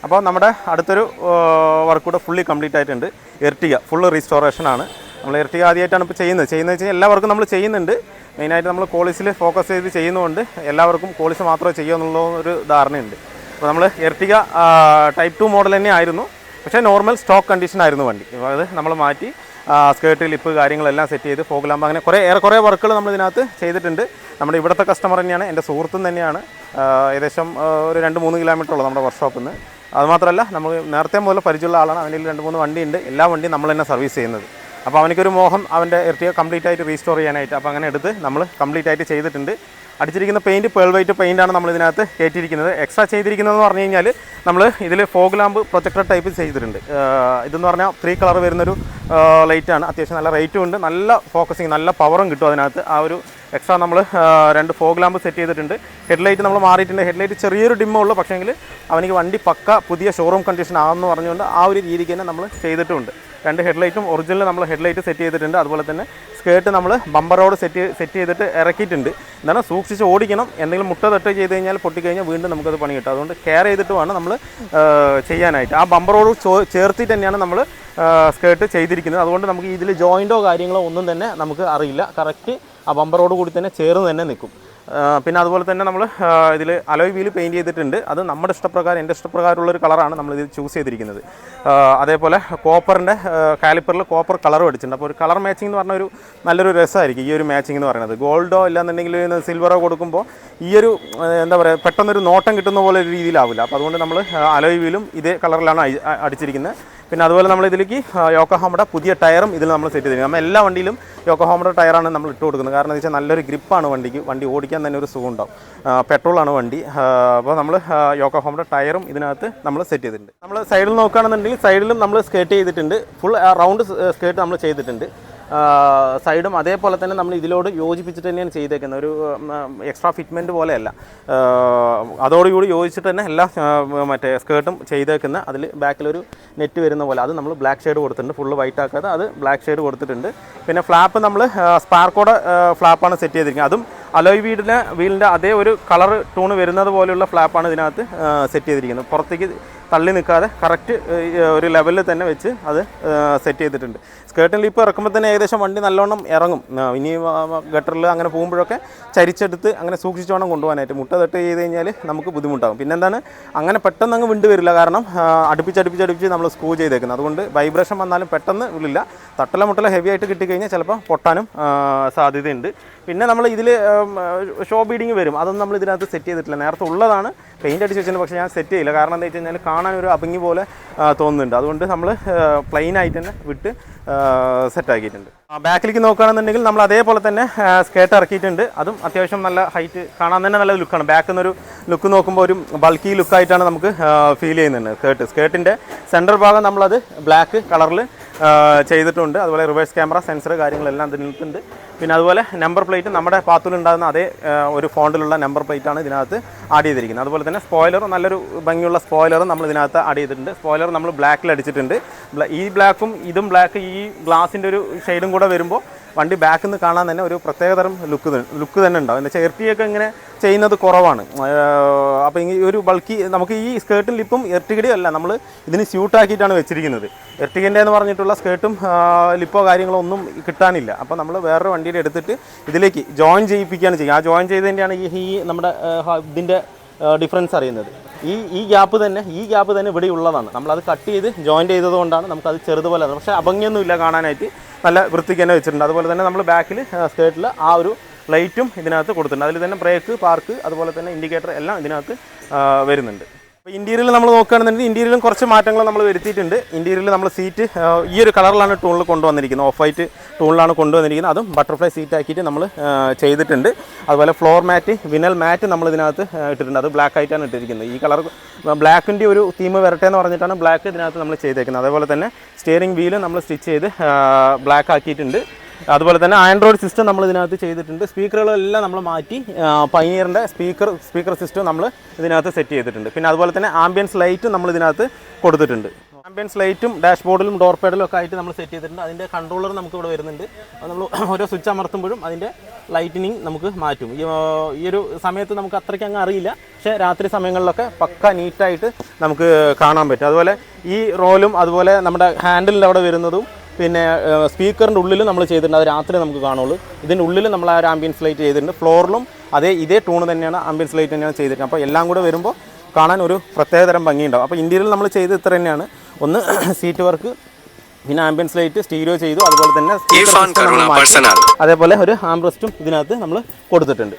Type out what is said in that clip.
അപ്പോൾ നമ്മുടെ അടുത്തൊരു വർക്ക് കൂടെ ഫുള്ളി കംപ്ലീറ്റ് ആയിട്ടുണ്ട്. എർട്ടിഗ ഫുള്ള് റീസ്റ്റോറേഷനാണ്. നമ്മൾ എർട്ടിഗ ആദ്യമായിട്ടാണ് ഇപ്പോൾ ചെയ്യുന്നത് വെച്ചാൽ എല്ലാവർക്കും നമ്മൾ ചെയ്യുന്നുണ്ട്. മെയിനായിട്ട് നമ്മൾ കോളേജിൽ ഫോക്കസ് ചെയ്ത് ചെയ്യുന്നതുകൊണ്ട് എല്ലാവർക്കും കോളേജ് മാത്രമേ ചെയ്യുമെന്നുള്ള ഒരു ധാരണയുണ്ട്. അപ്പോൾ നമ്മൾ എർട്ടിഗ ടൈപ്പ് 2 മോഡൽ തന്നെ ആയിരുന്നു, പക്ഷേ നോർമൽ സ്റ്റോക്ക് കണ്ടീഷൻ ആയിരുന്നു വണ്ടി. അത് നമ്മൾ മാറ്റി സ്കേർട്ട്, ലിപ്പ് കാര്യങ്ങളെല്ലാം സെറ്റ് ചെയ്ത് ഫോഗ് ലാമ്പ് അങ്ങനെ കുറേ വർക്കുകൾ നമ്മൾ ഇതിനകത്ത് ചെയ്തിട്ടുണ്ട്. നമ്മുടെ ഇവിടുത്തെ കസ്റ്റമർ തന്നെയാണ്, എൻ്റെ സുഹൃത്തും തന്നെയാണ്. ഏകദേശം ഒരു 2-3 കിലോമീറ്ററുള്ളൂ നമ്മുടെ വർക്ക്ഷോപ്പിൽ നിന്ന്. അതുമാത്രമല്ല നമ്മൾ നേരത്തെ മുതൽ പരിചയമുള്ള ആളാണ്. അവൻ്റെ 2-3 വണ്ടിയുണ്ട്. എല്ലാ വണ്ടിയും നമ്മൾ തന്നെ സർവീസ് ചെയ്യുന്നത്. അപ്പോൾ അവനക്കൊരു മോഹം അവൻ്റെ എർട്ടിഗ കംപ്ലീറ്റ് ആയിട്ട് റീസ്റ്റോർ ചെയ്യാനായിട്ട്. അപ്പോൾ അങ്ങനെ എടുത്ത് നമ്മൾ കംപ്ലീറ്റ് ആയിട്ട് ചെയ്തിട്ടുണ്ട്. അടിച്ചിരിക്കുന്ന പെയിൻറ്റ് പേൾ വൈറ്റ് പെയിൻ്റാണ് നമ്മൾ ഇതിനകത്ത് കയറ്റിയിരിക്കുന്നത്. എക്സ്ട്രാ ചെയ്തിരിക്കുന്നതെന്ന് പറഞ്ഞു കഴിഞ്ഞാൽ നമ്മൾ ഇതിൽ ഫോഗ് ലാമ്പ് പ്രൊജക്ടർ ടൈപ്പ് ചെയ്തിട്ടുണ്ട്. ഇതെന്ന് പറഞ്ഞാൽ 3 കളർ വരുന്നൊരു ലൈറ്റാണ്. അത്യാവശ്യം നല്ല റേറ്റും ഉണ്ട്, നല്ല ഫോക്കസിങ്, നല്ല പവറും കിട്ടും അതിനകത്ത്. ആ ഒരു എക്സ്ട്രാ നമ്മൾ 2 ഫോഗ് ലാമ്പ് സെറ്റ് ചെയ്തിട്ടുണ്ട്. ഹെഡ്ലൈറ്റ് നമ്മൾ മാറിയിട്ടുണ്ട്. ഹെഡ്ലൈറ്റ് ചെറിയൊരു ഡിമ്മേ ഉള്ളൂ, പക്ഷേങ്കിൽ അവനിക്ക് വണ്ടി പക്ക പുതിയ ഷോറൂം കണ്ടീഷൻ ആണെന്ന് പറഞ്ഞുകൊണ്ട് ആ ഒരു രീതിക്ക് തന്നെ നമ്മൾ ചെയ്തിട്ടുണ്ട്. 2 ഹെഡ്ലൈറ്റും ഒറിജിനൽ നമ്മൾ ഹെഡ്ലൈറ്റ് സെറ്റ് ചെയ്തിട്ടുണ്ട്. അതുപോലെ തന്നെ സ്കേർട്ട് നമ്മൾ ബമ്പറോട് സെറ്റ് ചെയ്തിട്ട് ഇറക്കിയിട്ടുണ്ട്. എന്താണ് സൂക്ഷിച്ച് ഓടിക്കണം. എന്തെങ്കിലും മുട്ട തട്ട് ചെയ്ത് കഴിഞ്ഞാൽ പൊട്ടിക്കഴിഞ്ഞാൽ വീണ്ടും നമുക്കത് പണി കിട്ടും. അതുകൊണ്ട് കെയർ ചെയ്തിട്ട് വേണം നമ്മൾ ചെയ്യാനായിട്ട്. ആ ബമ്പറോട് ചേർത്തിട്ട് തന്നെയാണ് നമ്മൾ സ്കേർട്ട് ചെയ്തിരിക്കുന്നത്. അതുകൊണ്ട് നമുക്ക് ഇതിൽ ജോയിൻറ്റോ കാര്യങ്ങളോ ഒന്നും തന്നെ നമുക്ക് അറിയില്ല. കറക്റ്റ് ആ ബമ്പറോട് കൂടി തന്നെ ചേർന്ന് തന്നെ നിൽക്കും. പിന്നെ അതുപോലെ തന്നെ നമ്മൾ ഇതിൽ അലോയ് വീൽ പെയിൻറ്റ് ചെയ്തിട്ടുണ്ട്. അത് നമ്മുടെ ഇഷ്ടപ്രകാരം, എൻ്റെ ഇഷ്ടപ്രകാരമുള്ളൊരു കളറാണ് നമ്മളിത് ചൂസ് ചെയ്തിരിക്കുന്നത്. അതേപോലെ കോപ്പറിൻ്റെ കാലിപ്പറിൽ കോപ്പർ കളറും അടിച്ചിട്ടുണ്ട്. അപ്പോൾ ഒരു കളർ മാച്ചിങ് എന്ന് പറഞ്ഞ ഒരു നല്ലൊരു രസമായിരിക്കും ഈ ഒരു മാച്ചിങ് എന്ന് പറയുന്നത്. ഗോൾഡോ ഇല്ലാന്നുണ്ടെങ്കിൽ സിൽവറോ കൊടുക്കുമ്പോൾ ഈ ഒരു എന്താ പറയുക പെട്ടെന്നൊരു നോട്ടം കിട്ടുന്ന പോലെ ഒരു രീതിയിലാവില്ല. അപ്പോൾ അതുകൊണ്ട് നമ്മൾ അലോയ് വീലും ഇതേ കളറിലാണ് അടിച്ചിരിക്കുന്നത്. പിന്നെ അതുപോലെ നമ്മൾ ഇതിലേക്ക് യോക്കോഹാമയുടെ പുതിയ ടയറും ഇതിൽ നമ്മൾ സെറ്റ് ചെയ്തിരിക്കുന്നത്. നമ്മൾ എല്ലാ വണ്ടിയിലും യോക്കോഹാമയുടെ ടയറാണ് നമ്മൾ ഇട്ട് കൊടുക്കുന്നത്. കാരണം എന്ന് വെച്ചാൽ നല്ലൊരു ഗ്രിപ്പാണ് വണ്ടിക്ക്. വണ്ടി ഓടിക്കാൻ തന്നെ ഒരു സുഖം ഉണ്ടാവും. പെട്രോളാണ് വണ്ടി. അപ്പോൾ നമ്മൾ യോക്കോഹാമയുടെ ടയറും ഇതിനകത്ത് നമ്മൾ സെറ്റ് ചെയ്തിട്ടുണ്ട്. നമ്മൾ സൈഡിൽ നോക്കുകയാണെന്നുണ്ടെങ്കിൽ സൈഡിലും നമ്മൾ സ്കേർട്ട് ചെയ്തിട്ടുണ്ട്. ഫുൾ റൗണ്ട് സ്കേർട്ട് നമ്മൾ ചെയ്തിട്ടുണ്ട്. സൈഡും അതേപോലെ തന്നെ നമ്മൾ ഇതിലോട് യോജിപ്പിച്ചിട്ട് തന്നെയാണ് ചെയ്തേക്കുന്നത്. ഒരു എക്സ്ട്രാ ഫിറ്റ്മെൻറ്റ് പോലെയല്ല, അതോടുകൂടി യോജിച്ചിട്ട് തന്നെ എല്ലാ മറ്റേ സ്കേർട്ടും ചെയ്തേക്കുന്ന. അതിൽ ബാക്കിലൊരു നെറ്റ് വരുന്ന പോലെ അത് നമ്മൾ ബ്ലാക്ക് ഷെയ്ഡ് കൊടുത്തിട്ടുണ്ട്. ഫുള്ള് വൈറ്റ് ആക്കാതെ അത് ബ്ലാക്ക് ഷെയ്ഡ് കൊടുത്തിട്ടുണ്ട്. പിന്നെ ഫ്ലാപ്പ് നമ്മൾ സ്പാർക്കോടെ ഫ്ലാപ്പാണ് സെറ്റ് ചെയ്തിരിക്കുന്നത്. അതും അലോയ് വീലിൻ്റെ അതേ ഒരു കളർ ടൂണ് വരുന്നത് പോലെയുള്ള ഫ്ലാപ്പാണ് ഇതിനകത്ത് സെറ്റ് ചെയ്തിരിക്കുന്നത്. പുറത്തേക്ക് തള്ളി നിൽക്കാതെ കറക്റ്റ് ഒരു ലെവലിൽ തന്നെ വെച്ച് അത് സെറ്റ് ചെയ്തിട്ടുണ്ട്. സ്കേർട്ടിൽ ഇപ്പോൾ ഇറക്കുമ്പോൾ തന്നെ ഏകദേശം വണ്ടി നല്ലോണം ഇറങ്ങും. ഇനി ഗട്ടറിൽ അങ്ങനെ പോകുമ്പോഴൊക്കെ ചരിച്ചെടുത്ത് അങ്ങനെ സൂക്ഷിച്ച് വേണം കൊണ്ടുപോകാനായിട്ട്. മുട്ട തട്ട് ചെയ്ത് കഴിഞ്ഞാൽ നമുക്ക് ബുദ്ധിമുട്ടാകും. പിന്നെന്താണ് അങ്ങനെ പെട്ടെന്ന് അങ്ങ് വിണ്ട് വരില്ല. കാരണം അടുപ്പിച്ച് നമ്മൾ സ്ക്രൂ ചെയ്തേക്കുന്നത്. അതുകൊണ്ട് വൈബ്രേഷൻ വന്നാലും പെട്ടെന്ന് വിളില്ല. തട്ടല ഹെവി ആയിട്ട് കിട്ടിക്കഴിഞ്ഞാൽ ചിലപ്പോൾ പൊട്ടാനും സാധ്യതയുണ്ട്. പിന്നെ നമ്മൾ ഇതിൽ ഷോ ബീഡിങ് വരും. അതൊന്നും നമ്മൾ ഇതിനകത്ത് സെറ്റ് ചെയ്തിട്ടില്ല. നേരത്തെ ഉള്ളതാണ് പെയിൻ്റ് അടിച്ച് വെച്ചിട്ടുണ്ട്. പക്ഷേ ഞാൻ സെറ്റ് ചെയ്യില്ല. കാരണം എന്താ വെച്ച് കഴിഞ്ഞാൽ കാണാൻ ഒരു അഭംഗി പോലെ തോന്നുന്നുണ്ട്. അതുകൊണ്ട് നമ്മൾ പ്ലെയിൻ ആയിട്ട് തന്നെ വിട്ട് സെറ്റാക്കിയിട്ടുണ്ട്. ബാക്കിലേക്ക് നോക്കുകയാണെന്നുണ്ടെങ്കിൽ നമ്മൾ അതേപോലെ തന്നെ സ്കേർട്ട് ഇറക്കിയിട്ടുണ്ട്. അതും അത്യാവശ്യം നല്ല ഹൈറ്റ്, കാണാൻ തന്നെ നല്ല ലുക്കാണ്. ബാക്കിൽ നിന്നൊരു ലുക്ക് നോക്കുമ്പോൾ ഒരു ബൾക്കി ലുക്കായിട്ടാണ് നമുക്ക് ഫീൽ ചെയ്യുന്നുണ്ട്. സ്കേർട്ടിൻ്റെ സെൻറ്റർ ഭാഗം നമ്മളത് ബ്ലാക്ക് കളറിൽ ചെയ്തിട്ടുണ്ട്. അതുപോലെ റിവേഴ്സ് ക്യാമറ സെൻസർ കാര്യങ്ങളെല്ലാം ഇതിനകത്തുണ്ട്. പിന്നെ അതുപോലെ നമ്പർ പ്ലേറ്റ് നമ്മുടെ പാത്തുലുണ്ടാകുന്ന അതേ ഒരു ഫോണ്ടിലുള്ള നമ്പർ പ്ലേറ്റാണ് ഇതിനകത്ത് ആഡ് ചെയ്തിരിക്കുന്നത്. അതുപോലെ തന്നെ സ്പോയിലർ, നല്ലൊരു ഭംഗിയുള്ള സ്പോയിലറും നമ്മൾ ഇതിനകത്ത് ആഡ് ചെയ്തിട്ടുണ്ട്. സ്പോയിലർ നമ്മൾ ബ്ലാക്കിൽ അടിച്ചിട്ടുണ്ട്. ഈ ബ്ലാക്കും ഇതും ബ്ലാക്ക്, ഈ ഗ്ലാസിൻ്റെ ഒരു ഷെയ്ഡും കൂടെ വരുമ്പോൾ വണ്ടി ബാക്കിൽ നിന്ന് കാണാൻ തന്നെ ഒരു പ്രത്യേകതരം ലുക്ക് തന്നെ ഉണ്ടാവും. എന്താ വെച്ചാൽ എർട്ടിഗയൊക്കെ ഇങ്ങനെ ചെയ്യുന്നത് കുറവാണ്. അപ്പോൾ ഈ ഒരു ബൾക്കി നമുക്ക് ഈ സ്കേർട്ടും ലിപ്പും എർട്ടിഗയുടെ അല്ല, നമ്മൾ ഇതിന് സ്യൂട്ടാക്കിയിട്ടാണ് വെച്ചിരിക്കുന്നത്. എർട്ടിഗൻ്റെ എന്ന് പറഞ്ഞിട്ടുള്ള സ്കേർട്ടും ലിപ്പോ കാര്യങ്ങളോ ഒന്നും കിട്ടാനില്ല. അപ്പോൾ നമ്മൾ വേറൊരു വണ്ടിയുടെ എടുത്തിട്ട് ഇതിലേക്ക് ജോയിൻ ചെയ്യിപ്പിക്കുകയാണ് ചെയ്യുക. ആ ജോയിൻ ചെയ്തതിൻ്റെയാണ് ഈ നമ്മുടെ ഇതിൻ്റെ ഡിഫറൻസ് അറിയുന്നത്. ഈ ഗ്യാപ്പ് തന്നെ ഇവിടെ ഉള്ളതാണ്. നമ്മളത് കട്ട് ചെയ്ത് ജോയിൻറ്റ് ചെയ്തതുകൊണ്ടാണ് നമുക്കത് ചെറുതുപോലെ, പക്ഷേ അഭംഗിയൊന്നുമില്ല, കാണാനായിട്ട് നല്ല വൃത്തിക്ക് തന്നെ വെച്ചിട്ടുണ്ട്. അതുപോലെ തന്നെ നമ്മൾ ബാക്കിൽ സ്കേർട്ടിൽ ആ ഒരു ലൈറ്റും ഇതിനകത്ത് കൊടുത്തിട്ടുണ്ട്. അതിൽ തന്നെ ബ്രേക്ക്, പാർക്ക്, അതുപോലെ തന്നെ ഇൻഡിക്കേറ്റർ എല്ലാം ഇതിനകത്ത് വരുന്നുണ്ട്. അപ്പോൾ ഇൻറ്റീരിയൽ നമ്മൾ നോക്കുകയാണെന്നുണ്ടെങ്കിൽ ഇൻറ്റീരിയലും കുറച്ച് മാറ്റങ്ങൾ നമ്മൾ വരുത്തിയിട്ടുണ്ട്. ഇൻറ്റീരിയൽ നമ്മൾ സീറ്റ് ഈ ഒരു കളറിലാണ് ടൂണിൽ കൊണ്ടുവന്നിരിക്കുന്നത്. ഓഫ് വൈറ്റ് ടൂണിലാണ് കൊണ്ടുവന്നിരിക്കുന്നത്. അതും ബട്ടർഫ്ലൈ സീറ്റ് ആക്കിയിട്ട് നമ്മൾ ചെയ്തിട്ടുണ്ട്. അതുപോലെ ഫ്ലോർ മാറ്റ്, വിനൽ മാറ്റ് നമ്മൾ ഇതിനകത്ത് ഇട്ടിട്ടുണ്ട്. അത് ബ്ലാക്ക് ആയിട്ടാണ് ഇട്ടിരിക്കുന്നത്. ഈ കളർ ബ്ലാക്കിൻ്റെ ഒരു തീം വരട്ടെ എന്ന് പറഞ്ഞിട്ടാണ് ബ്ലാക്ക് ഇതിനകത്ത് നമ്മൾ ചെയ്തേക്കുന്നത്. അതേപോലെ തന്നെ സ്റ്റിയറിംഗ് വീല് നമ്മൾ സ്റ്റിച്ച് ചെയ്ത് ബ്ലാക്ക് ആക്കിയിട്ടുണ്ട്. അതുപോലെ തന്നെ ആൻഡ്രോയിഡ് സിസ്റ്റം നമ്മൾ ഇതിനകത്ത് ചെയ്തിട്ടുണ്ട്. സ്പീക്കറുകളെല്ലാം നമ്മൾ മാറ്റി പൈനിയറിൻ്റെ സ്പീക്കർ സിസ്റ്റം നമ്മൾ ഇതിനകത്ത് സെറ്റ് ചെയ്തിട്ടുണ്ട്. പിന്നെ അതുപോലെ തന്നെ ആംബിയൻസ് ലൈറ്റ് നമ്മൾ ഇതിനകത്ത് കൊടുത്തിട്ടുണ്ട്. ആംബിയൻസ് ലൈറ്റും ഡാഷ്ബോർഡിലും ഡോർ പാഡിലും ഒക്കെ ആയിട്ട് നമ്മൾ സെറ്റ് ചെയ്തിട്ടുണ്ട്. അതിൻ്റെ കൺട്രോളർ നമുക്ക് ഇവിടെ വരുന്നുണ്ട്. അത് നമ്മൾ ഓരോ സ്വിച്ച് അമർത്തുമ്പോഴും അതിൻ്റെ ലൈറ്റിനിങ് നമുക്ക് മാറ്റും. ഈ ഒരു സമയത്ത് നമുക്ക് അത്രയ്ക്ക് അങ്ങ് അറിയില്ല, പക്ഷേ രാത്രി സമയങ്ങളിലൊക്കെ പക്ക നീറ്റായിട്ട് നമുക്ക് കാണാൻ പറ്റും. അതുപോലെ ഈ റോലും അതുപോലെ നമ്മുടെ ഹാൻഡിലിൻ്റെ അവിടെ വരുന്നതും പിന്നെ സ്പീക്കറിൻ്റെ ഉള്ളിലും നമ്മൾ ചെയ്തിട്ടുണ്ട്. അത് രാത്രി നമുക്ക് കാണുള്ളൂ. ഇതിൻ്റെ ഉള്ളിൽ നമ്മൾ ആ ഒരു ആംബിയൻസ് ലൈറ്റ് ചെയ്തിട്ടുണ്ട്. ഫ്ലോറിലും ഇതേ ടൂണ് തന്നെയാണ് ആംബിയൻസ് ലൈറ്റ് തന്നെയാണ് ചെയ്തിട്ടുണ്ട്. അപ്പോൾ എല്ലാം കൂടെ വരുമ്പോൾ കാണാൻ ഒരു പ്രത്യേകതരം ഭംഗിയുണ്ടാവും. അപ്പോൾ ഇന്റീരിയൽ നമ്മൾ ചെയ്ത് ഇത്ര തന്നെയാണ്. ഒന്ന് സീറ്റ് വർക്ക്, പിന്നെ ആംബിയൻസ് ലൈറ്റ് സ്റ്റീരിയോ ചെയ്തു, അതുപോലെ തന്നെ അതേപോലെ ഒരു ആംബ്രസ്റ്റും ഇതിനകത്ത് നമ്മൾ കൊടുത്തിട്ടുണ്ട്.